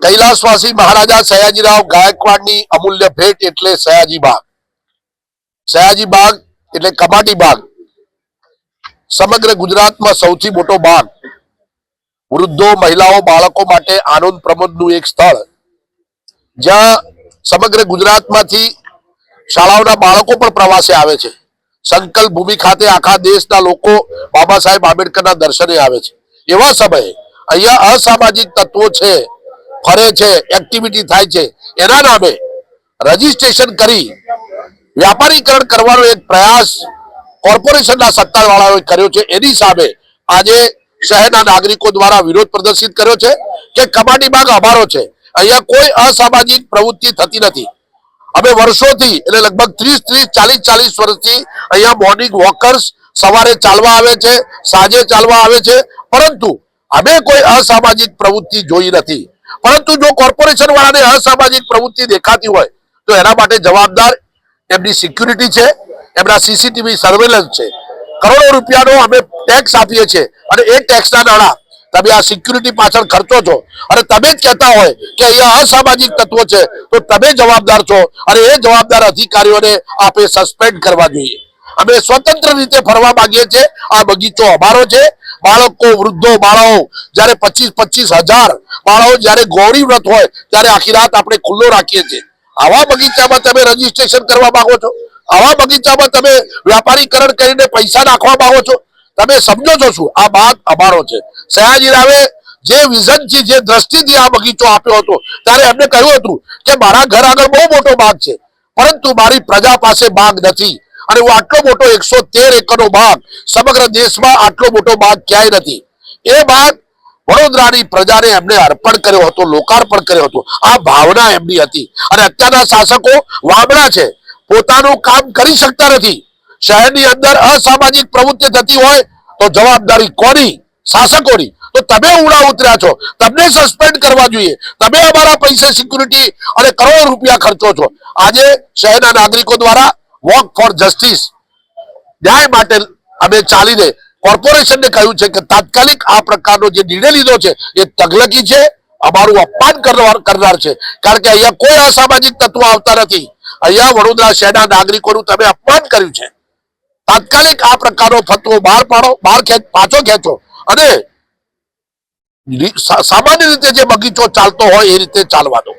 કૈલાસવાસી મહારાજા સયાજીરાવ ગાયકવાડની અમૂલ્ય ભેટ એટલે સયાજી બાગ. સયાજી બાગ એટલે કમાટી બાગ. સમગ્ર ગુજરાતમાં સૌથી મોટો બાગ. વૃદ્ધો, મહિલાઓ, બાળકો માટે આનંદ પ્રમોદનું એક સ્થળ, જ્યાં સમગ્ર ગુજરાતમાંથી શાળાઓના બાળકો પણ પ્રવાસે આવે છે. સંકલ્પ ભૂમિ ખાતે આખા દેશના લોકો બાબા સાહેબ આંબેડકરના દર્શને આવે છે. એવા સમયે અહીંયા અસામાજિક તત્વો છે, ફરે છે, એક્ટિવિટી થાય છે. એના નામે રજીસ્ટ્રેશન કરી વ્યાપારીકરણ કરવાનો એક પ્રયાસ કોર્પોરેશનના સત્તાવાળાઓએ કર્યો છે. એની સામે આજે શહેરના નાગરિકો દ્વારા વિરોધ પ્રદર્શિત કર્યો છે કે કમાટી બાગ અમારો છે, અહીંયા કોઈ અસામાજિક પ્રવૃત્તિ થતી નથી. અમે વર્ષોથી એટલે લગભગ 30-40 વર્ષથી અહીંયા મોર્નિંગ વોકર્સ સવારે ચાલવા આવે છે, સાંજે ચાલવા આવે છે, પરંતુ અમે કોઈ અસામાજિક પ્રવૃત્તિ જોઈ નથી. પરંતુ જો કોર્પોરેશન વાળાને અસામાજિક પ્રવૃત્તિ દેખાતી હોય તો એના માટે જવાબદાર એમની સિક્યુરિટી છે, એમના સીસીટીવી સર્વેલન્સ છે. કરોડો રૂપિયાનો અમે ટેક્સ આપીએ છીએ અને એ ટેક્સના નાણાં તમે આ સિક્યુરિટી પાછળ ખર્ચો છો અને તમે જ કહેતા હોય કે અહીંયા અસામાજિક તત્વો છે તો તમે જવાબદાર છો અને એ જવાબદાર અધિકારીઓને આપે સસ્પેન્ડ કરવા જોઈએ. અમે સ્વતંત્ર રીતે ફરવા માંગીએ છીએ. આ બગીચો અમારો છે. બાળકો, વૃદ્ધો, બાળાઓ જયારે 25,000 બાળાઓ જયારે ગૌરી વ્રત હોય ત્યારે આખી રાત આપણે ખુલ્લો રાખીએ છીએ. આવા બગીચામાં તમે રજીસ્ટ્રેશન કરવા માંગો છો? આવા બગીચામાં તમે વ્યાપારીકરણ કરીને પૈસા નાખવા માંગો છો? તમે સમજો છો શું? આ બાગ અમારો છે. સયાજીરાવે જે વિઝનથી, જે દ્રષ્ટિથી આ બગીચો આપ્યો હતો ત્યારે એમને કહ્યું હતું કે મારા ઘર આગળ બહુ મોટો બાગ છે, પરંતુ મારી પ્રજા પાસે બાગ નથી અને હું આટલો મોટો 113 એકરનો બાગ, સમગ્ર દેશમાં આટલો મોટો બાગ ક્યાંય નથી. એ બાગ વડોદરાની પ્રજાને એમને અર્પણ કર્યો હતો, લોકાર્પણ કર્યો હતો. આ ભાવના એમની હતી. અને અત્યારના શાસકો વામણા છે, પોતાનું કામ કરી શકતા નથી. શહેરની અંદર અસામાજિક પ્રવૃત્તિ થતી હોય તો જવાબદારી કોની? શાસકોની. તો તમે ઉડા ઉતર્યા છો, તમને સસ્પેન્ડ કરવા જોઈએ. તમે અમારા પૈસા સિક્યુરિટી અને કરોડો રૂપિયા ખર્ચો છો. આજે શહેરના નાગરિકો દ્વારા વોક ફોર જસ્ટિસ, ન્યાય માટે અમે ચાલીને કોર્પોરેશનને કહ્યું છે કે તાત્કાલિક આ પ્રકારનો જે નિર્ણય લીધો છે એ તગલકી છે, અમારું અપમાન કરનાર છે. કારણ કે અહીંયા કોઈ અસામાજિક તત્વો આવતા નથી. અહીંયા વડોદરા શહેરના નાગરિકોનું તમે અપમાન કર્યું છે. તાત્કાલિક આ પ્રકારનો ફતવો બહાર પાડો, પાછો ખેંચો અને સામાન્ય રીતે જે બગીચો ચાલતો હોય એ રીતે ચાલવા દો.